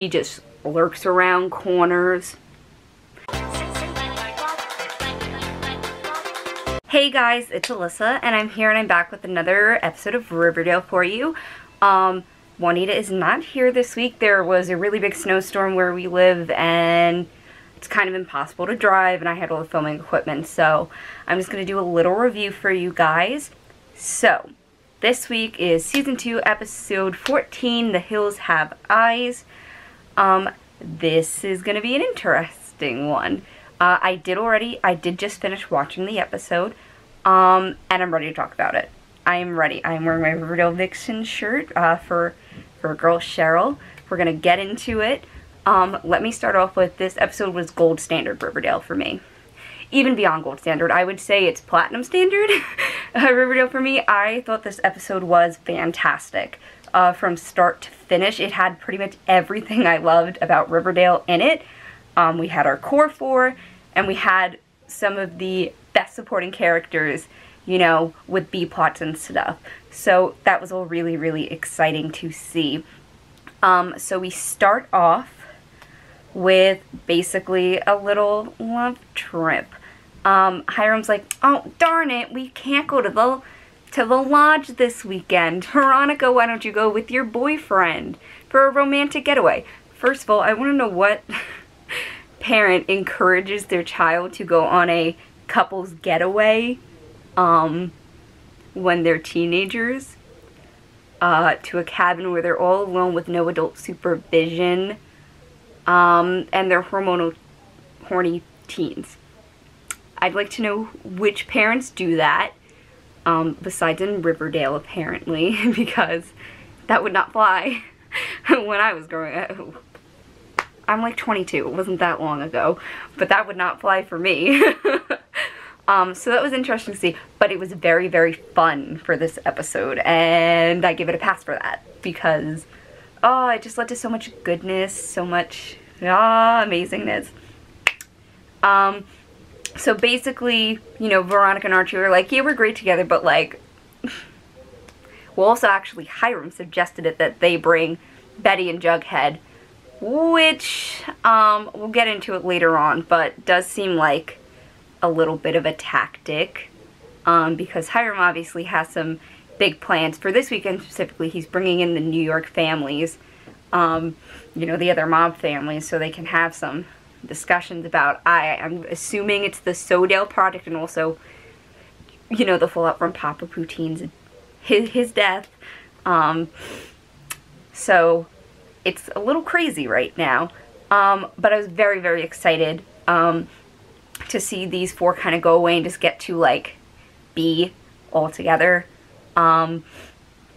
He just lurks around corners. Hey guys, it's Alyssa, and I'm here and I'm back with another episode of Riverdale for you. Juanita is not here this week. There was a really big snowstorm where we live, and it's kind of impossible to drive, and I had all the filming equipment, so I'm just going to do a little review for you guys. So, this week is Season 2, Episode 14, The Hills Have Eyes. This is going to be an interesting one. I did just finish watching the episode, and I'm ready to talk about it. I am ready. I'm wearing my Riverdale Vixen shirt for girl Cheryl. We're going to get into it. Let me start off with, this episode was gold standard Riverdale for me. Even beyond gold standard, I would say it's platinum standard Riverdale for me. I thought this episode was fantastic. From start to finish, it had pretty much everything I loved about Riverdale in it. We had our core four, and we had some of the best supporting characters, you know, with B-plots and stuff. So that was all really, really exciting to see. So we start off with basically a little love trip. Hiram's like, oh, darn it, we can't go to the lodge this weekend. Veronica, why don't you go with your boyfriend for a romantic getaway? First of all, I want to know what parent encourages their child to go on a couple's getaway when they're teenagers, to a cabin where they're all alone with no adult supervision, and they're horny teens. I'd like to know which parents do that, besides in Riverdale apparently, because that would not fly when I was growing up. I'm like 22, it wasn't that long ago, but that would not fly for me. So that was interesting to see, but it was very, very fun for this episode, and I give it a pass for that, because, oh, it just led to so much goodness, so much, amazingness. So basically, you know, Veronica and Archie were like, yeah, we're great together, but like, well, also actually Hiram suggested it, that they bring Betty and Jughead, which, we'll get into it later on, but does seem like a little bit of a tactic, because Hiram obviously has some big plans for this weekend. Specifically, he's bringing in the New York families, you know, the other mob families, so they can have some discussions about, I'm assuming it's the Sodale project, and also, you know, the fallout from Papa Poutine's, his death. So it's a little crazy right now, but I was very, very excited to see these four kind of go away and just get to, like, be all together,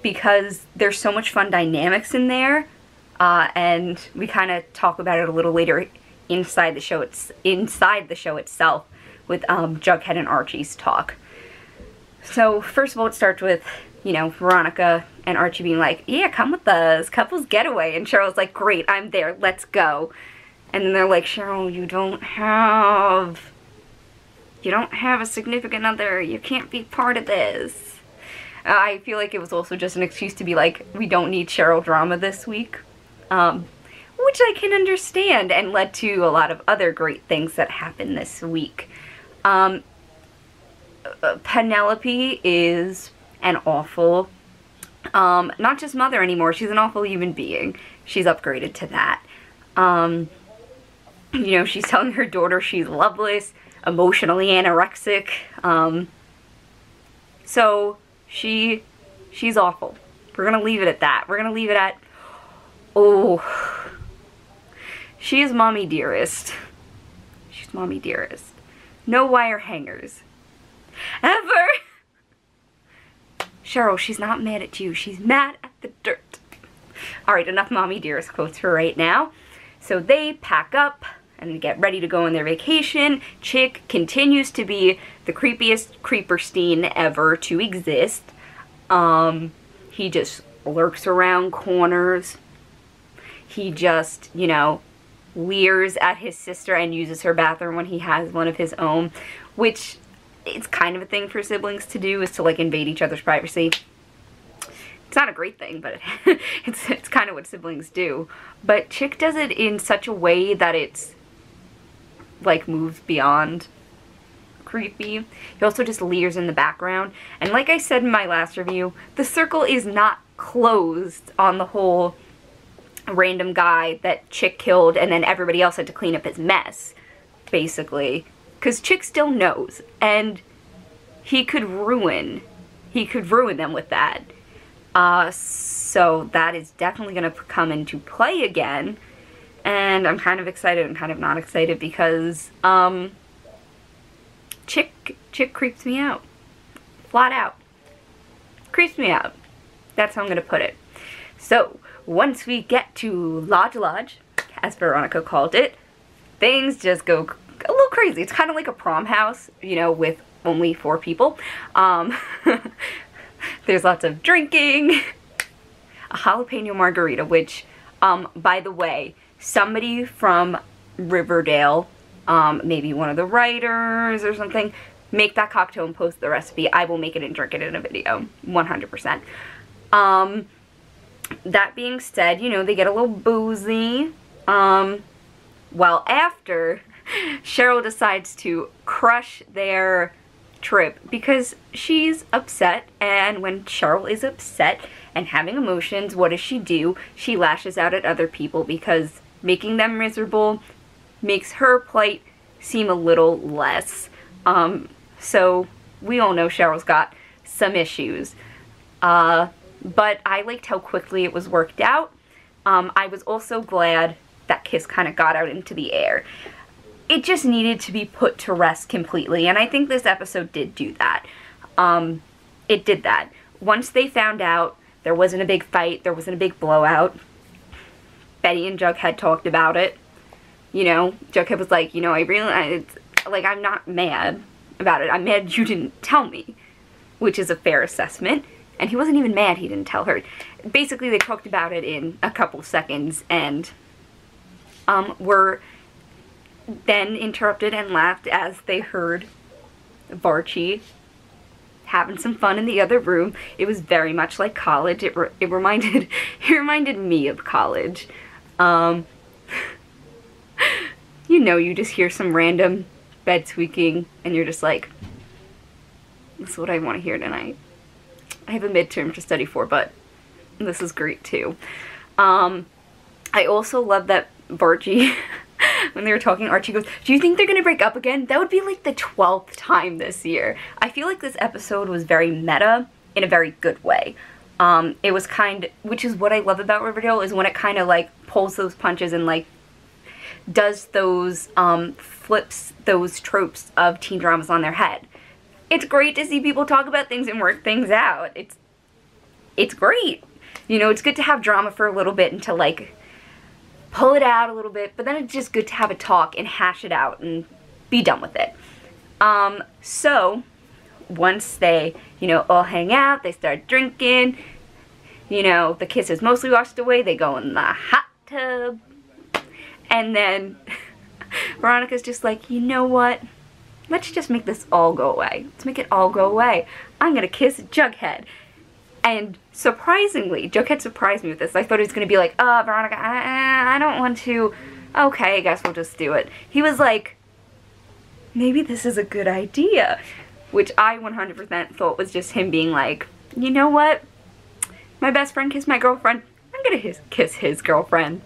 because there's so much fun dynamics in there, and we kind of talk about it a little later inside the show itself with Jughead and Archie's talk. So first of all, it starts with, you know, Veronica and Archie being like, yeah, come with us, couples getaway, and Cheryl's like, great, I'm there, let's go. And then they're like, Cheryl, you don't have a significant other, you can't be part of this. I feel like it was also just an excuse to be like, we don't need Cheryl drama this week, which I can understand, and led to a lot of other great things that happened this week. Penelope is an awful, not just mother anymore, she's an awful human being. She's upgraded to that. You know, she's telling her daughter she's loveless, emotionally anorexic, so she's awful. We're gonna leave it at that. We're gonna leave it at, oh, she is mommy dearest. She's mommy dearest. No wire hangers. Ever! Cheryl, she's not mad at you. She's mad at the dirt. Alright, enough mommy dearest quotes for right now. So they pack up and get ready to go on their vacation. Chick continues to be the creepiest creeperstein ever to exist. He just lurks around corners. He just, you know, leers at his sister and uses her bathroom when he has one of his own, which it's kind of a thing for siblings to do, is to like invade each other's privacy. It's not a great thing, but it's kind of what siblings do. But Chick does it in such a way that it's, like, moves beyond creepy. He also just leers in the background. And like I said in my last review, the circle is not closed on the whole random guy that Chick killed and then everybody else had to clean up his mess, basically. Because Chick still knows, and he could ruin them with that. So that is definitely going to come into play again. And I'm kind of excited and kind of not excited because, Chick creeps me out. Flat out. Creeps me out. That's how I'm going to put it. So, once we get to Lodge, as Veronica called it, things just go a little crazy. It's kind of like a prom house, you know, with only 4 people. There's lots of drinking. A jalapeno margarita, which, by the way, somebody from Riverdale, maybe one of the writers or something, make that cocktail and post the recipe. I will make it and drink it in a video, 100%. That being said, you know, they get a little boozy. Well, after Cheryl decides to crush their trip because she's upset, and when Cheryl is upset and having emotions, what does she do? She lashes out at other people because making them miserable makes her plight seem a little less. So we all know Cheryl's got some issues. But I liked how quickly it was worked out. I was also glad that kiss kind of got out into the air. It just needed to be put to rest completely, and I think this episode did do that. It did that. Once they found out there wasn't a big fight, there wasn't a big blowout, Betty and Jughead talked about it. You know, Jughead was like, you know, I'm not mad about it. I'm mad you didn't tell me, which is a fair assessment. And he wasn't even mad he didn't tell her. Basically, they talked about it in a couple seconds and were then interrupted and laughed as they heard Varchi having some fun in the other room. It was very much like college. It reminded me of college. You know, you just hear some random bed squeaking and you're just like, this is what I want to hear tonight. I have a midterm to study for, but this is great too. I also love that Varchi, when they were talking, Archie goes, do you think they're going to break up again? That would be like the 12th time this year. I feel like this episode was very meta in a very good way. It was which is what I love about Riverdale, is when it kind of like pulls those punches and like does those, flips those tropes of teen dramas on their head. It's great to see people talk about things and work things out. It's great. You know, it's good to have drama for a little bit and to like pull it out a little bit, but then it's just good to have a talk and hash it out and be done with it. So once they, you know, all hang out, they start drinking, you know, the kiss is mostly washed away, they go in the hot tub, and then Veronica's just like, you know what? Let's just make this all go away. Let's make it all go away. I'm gonna kiss Jughead. And surprisingly, Jughead surprised me with this. I thought he was gonna be like, Veronica, I don't want to. Okay, I guess we'll just do it. He was like, maybe this is a good idea. Which I 100% thought was just him being like, you know what? My best friend kissed my girlfriend. I'm gonna kiss his girlfriend.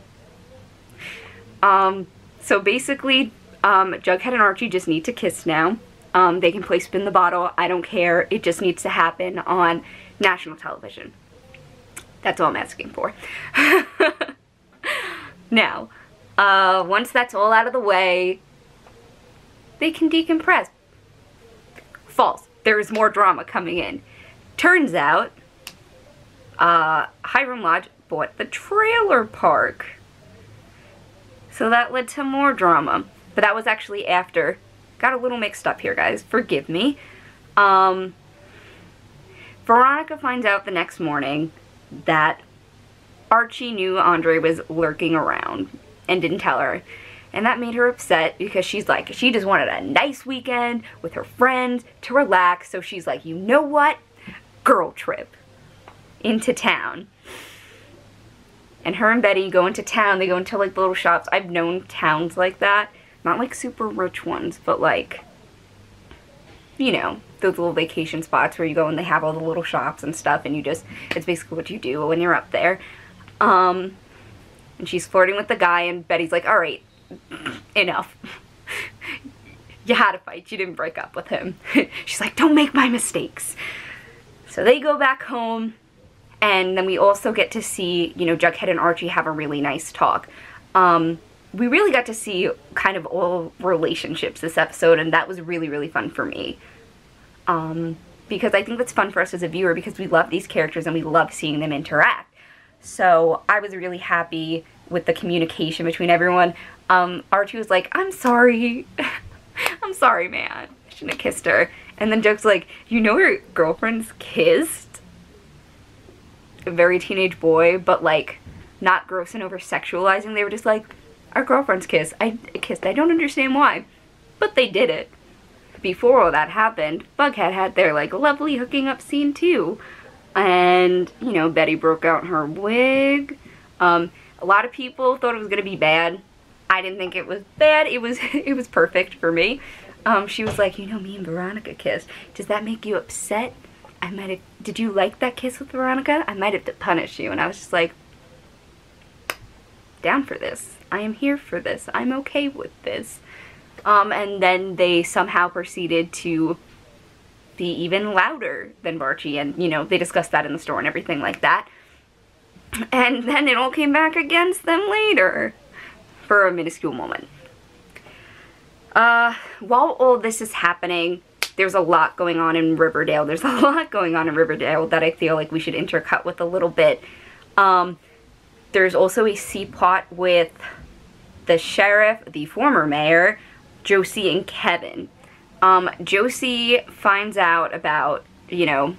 So basically, Jughead and Archie just need to kiss now. They can play Spin the Bottle. I don't care. It just needs to happen on national television. That's all I'm asking for. Now, once that's all out of the way, they can decompress. False. There is more drama coming in. Turns out, Hiram Lodge bought the trailer park. So that led to more drama. But that was actually after. Got a little mixed up here, guys. Forgive me. Veronica finds out the next morning that Archie knew Andre was lurking around and didn't tell her. And that made her upset because she's like, she just wanted a nice weekend with her friends to relax. So she's like, you know what? Girl trip. into town. And her and Betty go into town. They go into like the little shops. I've known towns like that. Not like super rich ones, but like, you know, those little vacation spots where you go and they have all the little shops and stuff, and you just, it's basically what you do when you're up there. And she's flirting with the guy, and Betty's like, alright, enough. You had a fight, you didn't break up with him. She's like, don't make my mistakes. So they go back home, and then we also get to see, you know, Jughead and Archie have a really nice talk. We really got to see kind of all relationships this episode, and that was really, really fun for me. Because I think that's fun for us as a viewer, because we love these characters and we love seeing them interact. So I was really happy with the communication between everyone. Archie was like, I'm sorry. I'm sorry, man. I shouldn't have kissed her. And then Jug's like, you know your girlfriend's kissed a very teenage boy, but like not gross and over sexualizing. They were just like, our girlfriends kissed. I don't understand why. But they did it. Before all that happened, Bughead had their like lovely hooking up scene too. And, you know, Betty broke out her wig. A lot of people thought it was gonna be bad. I didn't think it was bad. It was perfect for me. She was like, you know, me and Veronica kissed. Does that make you upset? Did you like that kiss with Veronica? I might have to punish you. And I was just like, down for this. I am here for this. I'm okay with this. And then they somehow proceeded to be even louder than Barchi, and, you know, they discussed that in the store and everything like that. And then it all came back against them later for a minuscule moment. While all this is happening, there's a lot going on in Riverdale. There's a lot going on in Riverdale that I feel like we should intercut with a little bit. There's also a C-plot with the sheriff, the former mayor, Josie and Kevin. Josie finds out about, you know,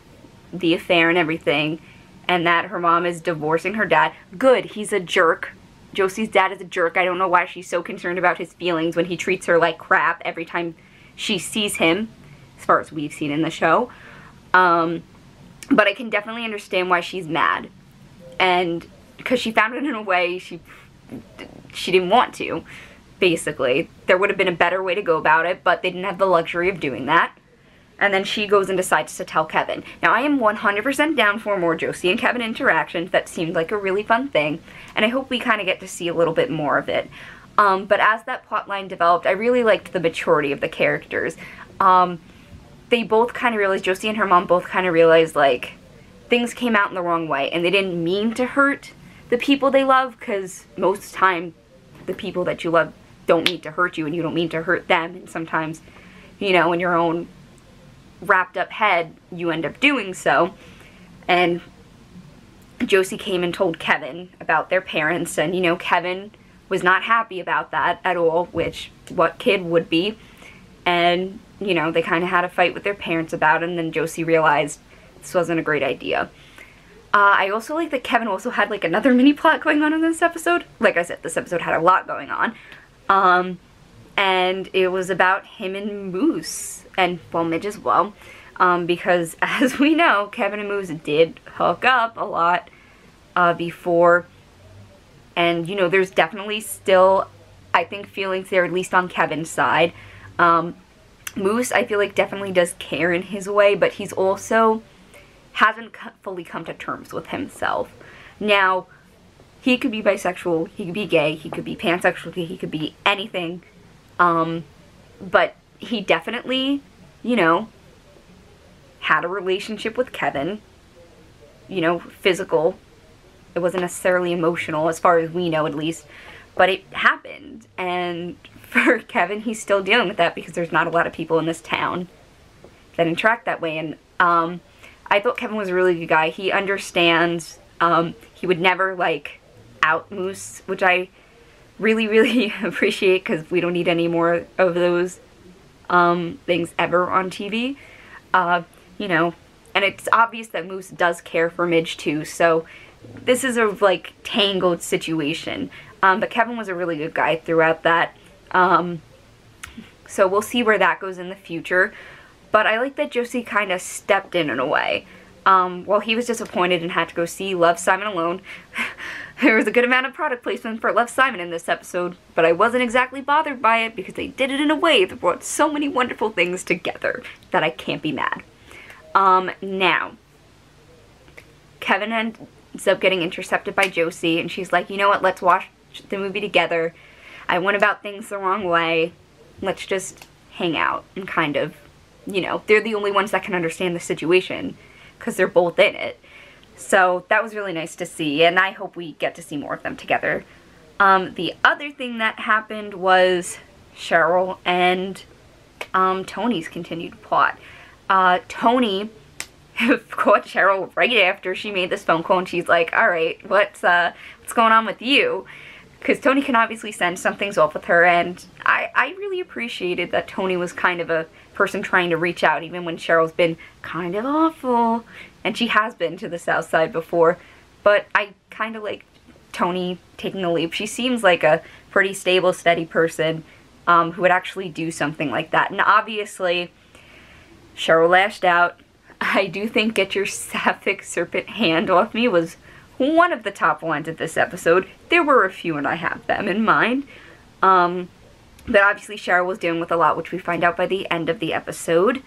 the affair and everything, and that her mom is divorcing her dad. Good, he's a jerk. Josie's dad is a jerk. I don't know why she's so concerned about his feelings when he treats her like crap every time she sees him, as far as we've seen in the show. But I can definitely understand why she's mad. And because she found it in a way she didn't want to, basically. There would have been a better way to go about it, but they didn't have the luxury of doing that. And then she goes and decides to tell Kevin. Now, I am 100% down for more Josie and Kevin interactions. That seemed like a really fun thing, and I hope we kind of get to see a little bit more of it. But as that plotline developed, I really liked the maturity of the characters. They both kind of realized, Josie and her mom both kind of realized, like, things came out in the wrong way, and they didn't mean to hurt the people they love, because most of the time, the people that you love don't mean to hurt you, and you don't mean to hurt them, and sometimes, you know, in your own wrapped up head, you end up doing so. And Josie came and told Kevin about their parents, and, you know, Kevin was not happy about that at all, which what kid would be. And, you know, they kind of had a fight with their parents about it, and then Josie realized this wasn't a great idea. I also like that Kevin also had like another mini plot going on in this episode. Like I said, this episode had a lot going on. And it was about him and Moose, and, well, Midge as well. Because, as we know, Kevin and Moose did hook up a lot before. And, you know, there's definitely still, I think, feelings there, at least on Kevin's side. Moose, I feel like, definitely does care in his way, but he's also hasn't fully come to terms with himself. Now, he could be bisexual, he could be gay, he could be pansexual, he could be anything. But he definitely, you know, had a relationship with Kevin. You know, physical. It wasn't necessarily emotional, as far as we know at least. But it happened. And for Kevin, he's still dealing with that because there's not a lot of people in this town that interact that way. And I thought Kevin was a really good guy. He understands. He would never, like, out Moose, which I really, really appreciate, because we don't need any more of those things ever on TV. You know, and it's obvious that Moose does care for Midge too, so this is a, like, tangled situation. But Kevin was a really good guy throughout that. So we'll see where that goes in the future. But I like that Josie kind of stepped in a way. Well, he was disappointed and had to go see Love, Simon Alone. There was a good amount of product placement for Love, Simon in this episode, but I wasn't exactly bothered by it because they did it in a way that brought so many wonderful things together that I can't be mad. Now, Kevin ends up getting intercepted by Josie, and she's like, you know what, let's watch the movie together. I went about things the wrong way. Let's just hang out and kind of, you know, they're the only ones that can understand the situation because they're both in it. So that was really nice to see, and I hope we get to see more of them together. The other thing that happened was Cheryl and Tony's continued plot. Tony caught Cheryl right after she made this phone call, and she's like, alright, what's going on with you? Because Tony can obviously sense something's off with her, and I really appreciated that Tony was kind of a person trying to reach out, even when Cheryl's been kind of awful, and she has been to the South Side before, but I kind of like Tony taking the leap. She seems like a pretty stable, steady person who would actually do something like that, and obviously Cheryl lashed out. I do think Get Your Sapphic Serpent Hand Off Me was one of the top lines of this episode. There were a few, and I have them in mind. But obviously Cheryl was dealing with a lot, which we find out by the end of the episode.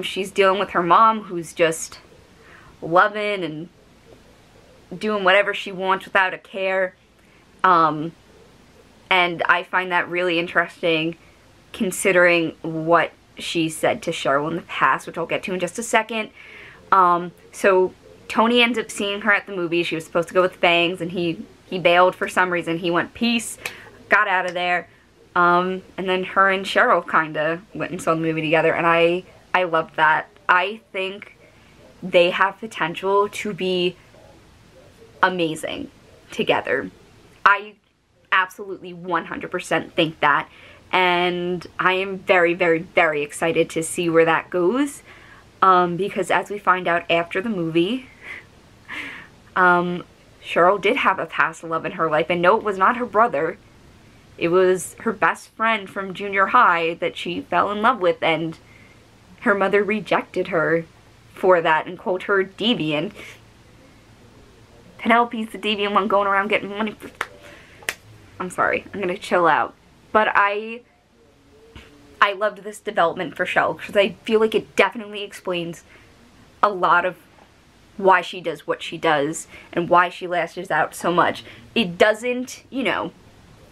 She's dealing with her mom, who's just loving and doing whatever she wants without a care. And I find that really interesting, considering what she said to Cheryl in the past, which I'll get to in just a second. So Tony ends up seeing her at the movie. She was supposed to go with Fangs, and he bailed for some reason. He went peace, got out of there, and then her and Cheryl kind of went and saw the movie together, and I loved that. I think they have potential to be amazing together. I absolutely 100% think that, and I am very, very, very excited to see where that goes, because as we find out after the movie, Cheryl did have a past love in her life, and no, it was not her brother. It was her best friend from junior high that she fell in love with, and her mother rejected her for that and called her deviant. Penelope's the deviant one going around getting money for... I'm sorry, I'm gonna chill out. But I loved this development for Cheryl, because I feel like it definitely explains a lot of why she does what she does and why she lashes out so much. It doesn't, you know,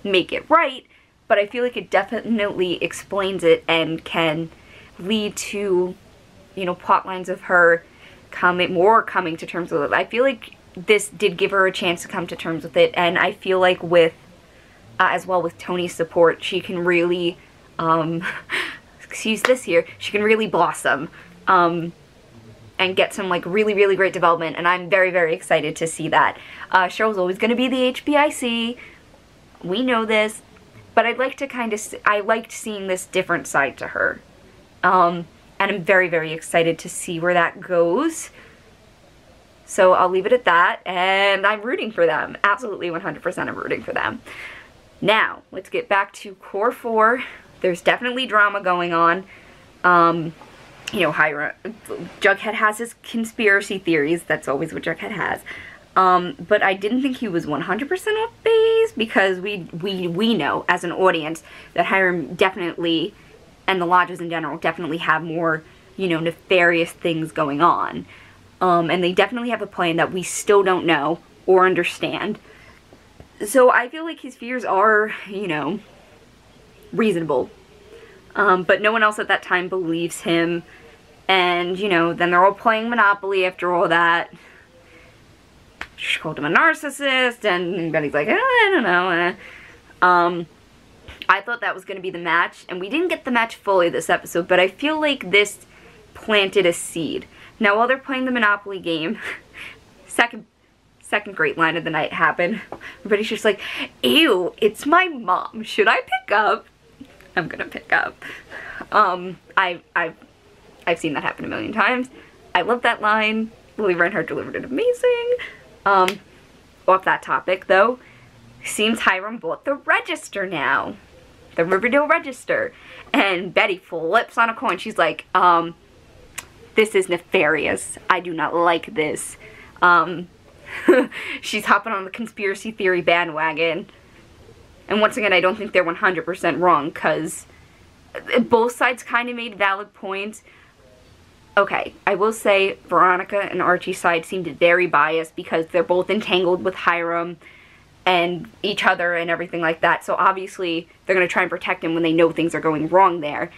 make it right, but I feel like it definitely explains it and can lead to, you know, plot lines of her coming to terms with it. I feel like this did give her a chance to come to terms with it, and I feel like with, as well with Tony's support, she can really, excuse this here, she can really blossom, and get some, like, really, really great development, and I'm very, very excited to see that. Cheryl's always going to be the HBIC, we know this, but I'd like to kind of, I liked seeing this different side to her, and I'm very, very excited to see where that goes. So I'll leave it at that, and I'm rooting for them. Absolutely 100% I'm rooting for them. Now, let's get back to Core 4. There's definitely drama going on. You know, Jughead has his conspiracy theories. That's always what Jughead has. But I didn't think he was 100% off base, because we know, as an audience, that Hiram definitely, and the lodges in general, definitely have more, you know, nefarious things going on. And they definitely have a plan that we still don't know or understand. So I feel like his fears are, you know, reasonable. But no one else at that time believes him. And, you know, then they're all playing Monopoly after all that. She called him a narcissist, and Betty's like, I don't know. I thought that was going to be the match, and we didn't get the match fully this episode, but I feel like this planted a seed. Now, while they're playing the Monopoly game, second great line of the night happened. Everybody's just like, ew, it's my mom. Should I pick up? I'm gonna pick up. I've seen that happen a million times. I love that line. Lily Reinhardt delivered it amazing. Off that topic, though, seems Hiram bought the register now. The Riverdale register. And Betty flips on a coin. She's like, This is nefarious. I do not like this. She's hopping on the conspiracy theory bandwagon. And once again, I don't think they're 100% wrong, because both sides kind of made valid points. Okay, I will say Veronica and Archie's side seemed very biased because they're both entangled with Hiram and each other and everything like that. So obviously, they're going to try and protect him when they know things are going wrong there.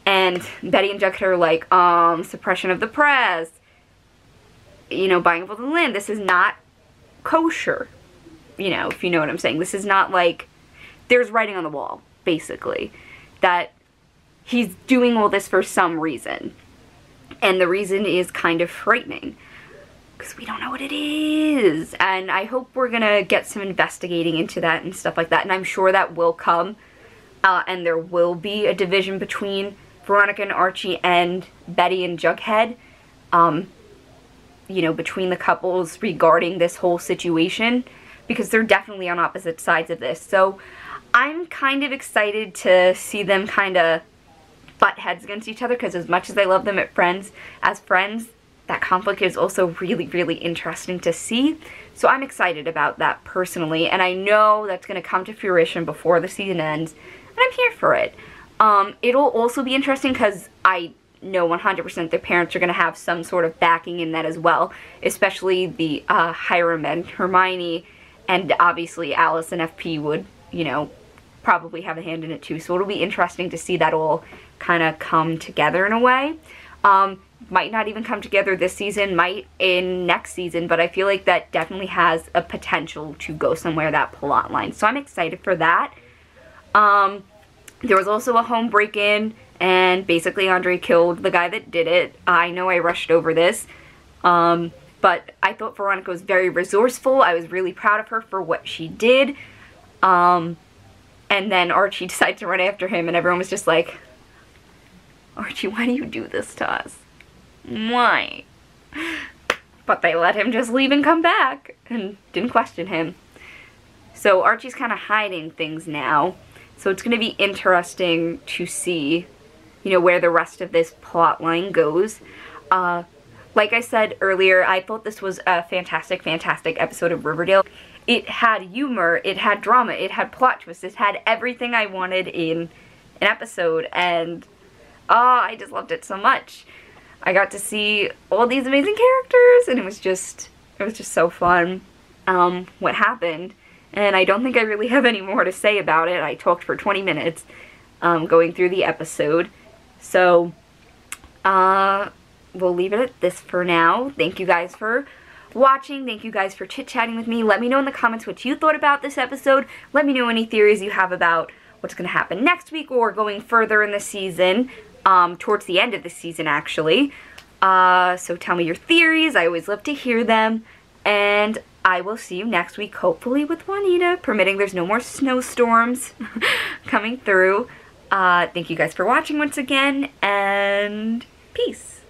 And Betty and Jughead are like, suppression of the press, you know, buying up all the land. This is not kosher, you know, if you know what I'm saying. This is not like, there's writing on the wall, basically, that he's doing all this for some reason. And the reason is kind of frightening, because we don't know what it is. And I hope we're going to get some investigating into that and stuff like that. And I'm sure that will come, and there will be a division between Veronica and Archie and Betty and Jughead, you know, between the couples regarding this whole situation, because they're definitely on opposite sides of this. So I'm kind of excited to see them kind of butt heads against each other, because as much as I love them as friends, that conflict is also really, really interesting to see. So I'm excited about that personally, and I know that's going to come to fruition before the season ends, and I'm here for it. It'll also be interesting because I know 100% their parents are going to have some sort of backing in that as well, especially the Hiram and Hermione, and obviously Alice and FP would, you know, probably have a hand in it too. So it'll be interesting to see that all kind of come together in a way. Might not even come together this season, might in next season, but I feel like that definitely has a potential to go somewhere, that plot line. So I'm excited for that. There was also a home break-in, and basically Andre killed the guy that did it. I know I rushed over this, but I thought Veronica was very resourceful. I was really proud of her for what she did. And then Archie decided to run after him, and everyone was just like, Archie, why do you do this to us? Why? But they let him just leave and come back, and didn't question him. So Archie's kind of hiding things now. So it's going to be interesting to see, you know, where the rest of this plot line goes. Like I said earlier, I thought this was a fantastic, fantastic episode of Riverdale. It had humor, it had drama, it had plot twists, it had everything I wanted in an episode, and I just loved it so much. I got to see all these amazing characters, and it was just so fun what happened. And I don't think I really have any more to say about it. I talked for 20 minutes going through the episode. So we'll leave it at this for now. Thank you guys for watching. Thank you guys for chit-chatting with me. Let me know in the comments what you thought about this episode. Let me know any theories you have about what's going to happen next week or going further in the season, towards the end of the season actually. So tell me your theories. I always love to hear them. And I will see you next week, hopefully with Juanita, permitting there's no more snowstorms coming through. Thank you guys for watching once again, and peace.